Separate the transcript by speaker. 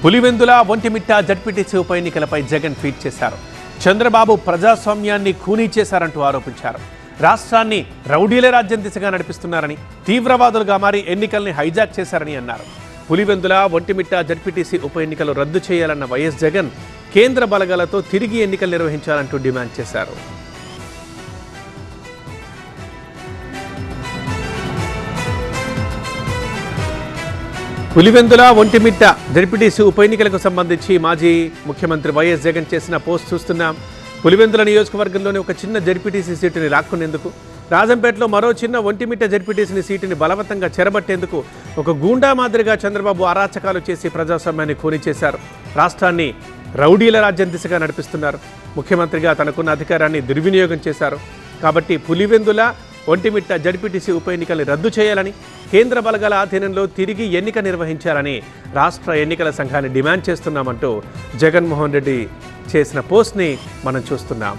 Speaker 1: Pulivendula Vontimitta ZPTC ఉప ఎన్నికలపై Jagan tweet చేశారు. చంద్రబాబు ప్రజాస్వామ్యాన్ని ఖూనీ చేశారంటూ ఆరోపించారు. రాష్ట్రాన్ని రౌడీల రాజ్యం దిశగా నడిపిస్తున్నారని, తీవ్రవాదులుగా మారి ఎన్నికల్ని హైజాక్ చేశారని అన్నారు. పులివెందుల ఒంటిమిట్ట జడ్పీటీసీ ఉప ఎన్నికలు రద్దు చేయాలన్న వైఎస్ జగన్ కేంద్ర బలగాలతో తిరిగి ఎన్నికలు నిర్వహించాలంటూ డిమాండ్ చేశారు. పులివెందుల ఒంటిమిట్ట జడ్పీటీసీ ఉప ఎన్నికలకు సంబంధించి మాజీ ముఖ్యమంత్రి వైఎస్ జగన్ చేసిన పోస్ట్ చూస్తున్నాం. పులివెందుల నియోజకవర్గంలోని ఒక చిన్న జడ్పీటీసీ సీటుని లాక్కునేందుకు, రాజంపేటలో మరో చిన్న ఒంటిమిట్ట జడ్పీటీసీ సీటుని బలవంతంగా చెరబట్టేందుకు ఒక గూండా మాదిరిగా చంద్రబాబు అరాచకాలు చేసి ప్రజాస్వామ్యాన్ని ఖూనీ చేశారు. రాష్ట్రాన్ని రౌడీల రాజ్యం దిశగా నడిపిస్తున్నారు. ముఖ్యమంత్రిగా తనకున్న అధికారాన్ని దుర్వినియోగం చేశారు. కాబట్టి పులివెందుల ఒంటిమిట్ట జడ్పీటీసీ ఉప ఎన్నికల్ని రద్దు చేయాలని, కేంద్ర బలగాల ఆధీనంలో తిరిగి ఎన్నిక నిర్వహించాలని రాష్ట్ర ఎన్నికల సంఘాన్ని డిమాండ్ చేస్తున్నామంటూ జగన్మోహన్ రెడ్డి చేసిన పోస్ట్ని మనం చూస్తున్నాం.